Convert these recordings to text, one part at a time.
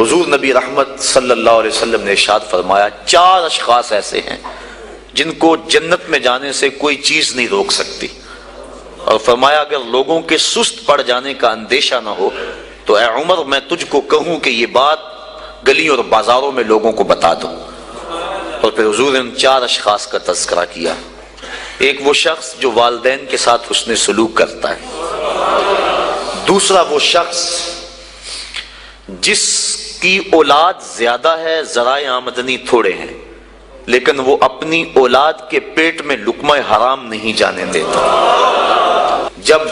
حضور نبی رحمت صلی اللہ علیہ وسلم نے ارشاد فرمایا 4 اشخاص ایسے ہیں جن کو جنت میں جانے سے کوئی چیز نہیں روک سکتی، اور فرمایا اگر لوگوں کے سست پڑ جانے کا اندیشہ نہ ہو تو اے عمر میں تجھ کو کہوں کہ یہ بات گلیوں اور بازاروں میں لوگوں کو بتا دو۔ اور پھر حضور نے ان 4 اشخاص کا تذکرہ کیا۔ ایک وہ شخص جو والدین کے ساتھ حسن سلوک کرتا ہے، دوسرا وہ شخص جس کی اولاد زیادہ ہے ذرائع آمدنی تھوڑے ہیں لیکن وہ اپنی اولاد کے پیٹ میں لقمہ حرام نہیں جانے دیتا۔ جب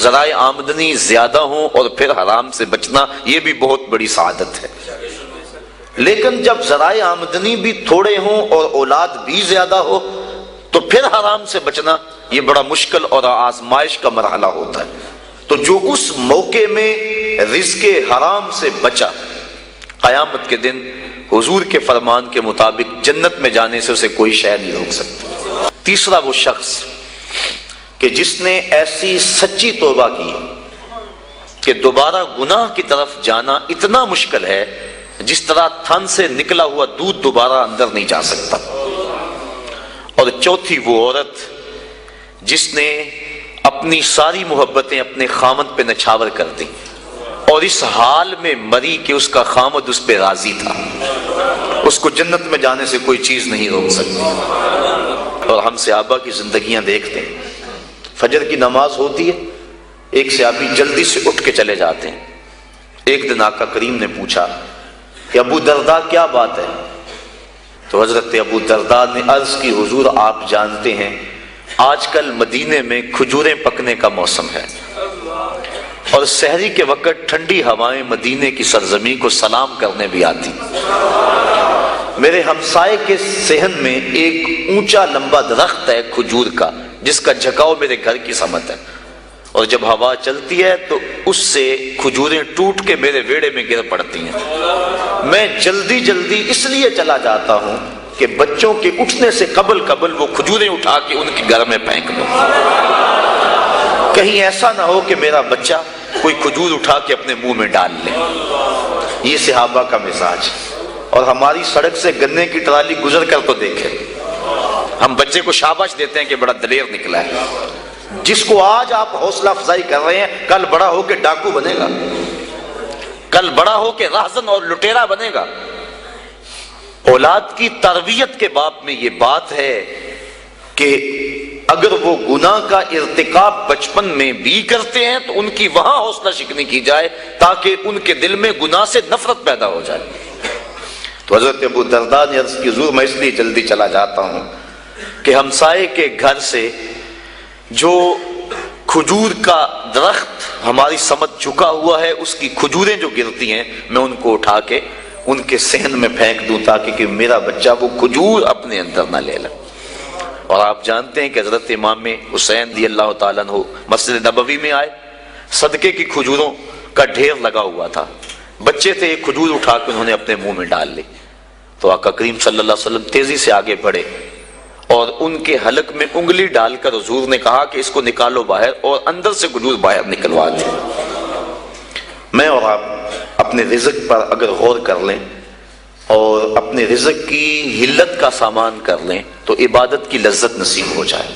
ذرائع آمدنی زیادہ ہوں اور پھر حرام سے بچنا یہ بھی بہت بڑی سعادت ہے، لیکن جب ذرائع آمدنی بھی تھوڑے ہوں اور اولاد بھی زیادہ ہو تو پھر حرام سے بچنا یہ بڑا مشکل اور آزمائش کا مرحلہ ہوتا ہے۔ تو جو اس موقع میں رزق حرام سے بچا، قیامت کے دن حضور کے فرمان کے مطابق جنت میں جانے سے اسے کوئی شے نہیں روک سکتا۔ تیسرا وہ شخص کہ جس نے ایسی سچی توبہ کی کہ دوبارہ گناہ کی طرف جانا اتنا مشکل ہے جس طرح تھن سے نکلا ہوا دودھ دوبارہ اندر نہیں جا سکتا۔ اور چوتھی وہ عورت جس نے اپنی ساری محبتیں اپنے خامد پہ نچھاور کر دی اور اس حال میں مری کہ اس کا خامد اس پہ راضی تھا، اس کو جنت میں جانے سے کوئی چیز نہیں روک سکتی۔ اور ہم صحابہ کی زندگیاں دیکھتے ہیں، فجر کی نماز ہوتی ہے، ایک صحابی جلدی سے اٹھ کے چلے جاتے ہیں۔ ایک دن آقا کریم نے پوچھا کہ ابو درداء کیا بات ہے؟ تو حضرت ابو درداء نے عرض کی حضور آپ جانتے ہیں آج کل مدینے میں کھجوریں پکنے کا موسم ہے اور سحری کے وقت ٹھنڈی ہوائیں مدینے کی سرزمین کو سلام کرنے بھی آتی۔ میرے ہمسائے کے صحن میں ایک اونچا لمبا درخت ہے کھجور کا جس کا جھکاؤ میرے گھر کی سمت ہے، اور جب ہوا چلتی ہے تو اس سے کھجوریں ٹوٹ کے میرے ویڑے میں گر پڑتی ہیں۔ میں جلدی جلدی اس لیے چلا جاتا ہوں کہ بچوں کے اٹھنے سے قبل وہ کھجوریں اٹھا کے ان کے گھر میں پھینک دوں، کہیں ایسا نہ ہو کہ میرا بچہ کوئی کھجور اٹھا کے اپنے منہ میں ڈال لے۔ یہ صحابہ کا مزاج۔ اور ہماری سڑک سے گنے کی ٹرالی گزر کر تو دیکھے، ہم بچے کو شاباش دیتے ہیں کہ بڑا دلیر نکلا ہے۔ جس کو آج آپ حوصلہ افزائی کر رہے ہیں کل بڑا ہو کے ڈاکو بنے گا، کل بڑا ہو کے راہزن اور لٹیرا بنے گا۔ اولاد کی تربیت کے باب میں یہ بات ہے کہ اگر وہ گناہ کا ارتکاب بچپن میں بھی کرتے ہیں تو ان کی وہاں حوصلہ شکنی کی جائے تاکہ ان کے دل میں گناہ سے نفرت پیدا ہو جائے۔ تو حضرت ابو درداء نے عرض کی حضور میں اس لیے جلدی چلا جاتا ہوں کہ ہمسائے کے گھر سے جو کھجور کا درخت ہماری سمت جھکا ہوا ہے اس کی کھجوریں جو گرتی ہیں میں ان کو اٹھا کے ان کے صحن میں پھینک دوں تاکہ کہ میرا بچہ وہ کھجور اپنے اندر نہ لے لے۔ اور آپ جانتے ہیں کہ حضرت امام حسین رضی اللہ تعالیٰ عنہ مسجد نبوی میں آئے، صدقے کی کھجوروں کا ڈھیر لگا ہوا تھا، بچے تھے، ایک کھجور اٹھا کے انہوں نے اپنے منہ میں ڈال لی۔ تو آقا کریم صلی اللہ علیہ وسلم تیزی سے آگے بڑھے اور ان کے حلق میں انگلی ڈال کر حضور نے کہا کہ اس کو نکالو باہر اور اندر سے کھجور باہر نکلوا دیں۔ میں اور آپ اپنے رزق پر اگر غور کر لیں اور اپنے رزق کی حلت کا سامان کر لیں تو عبادت کی لذت نصیب ہو جائے۔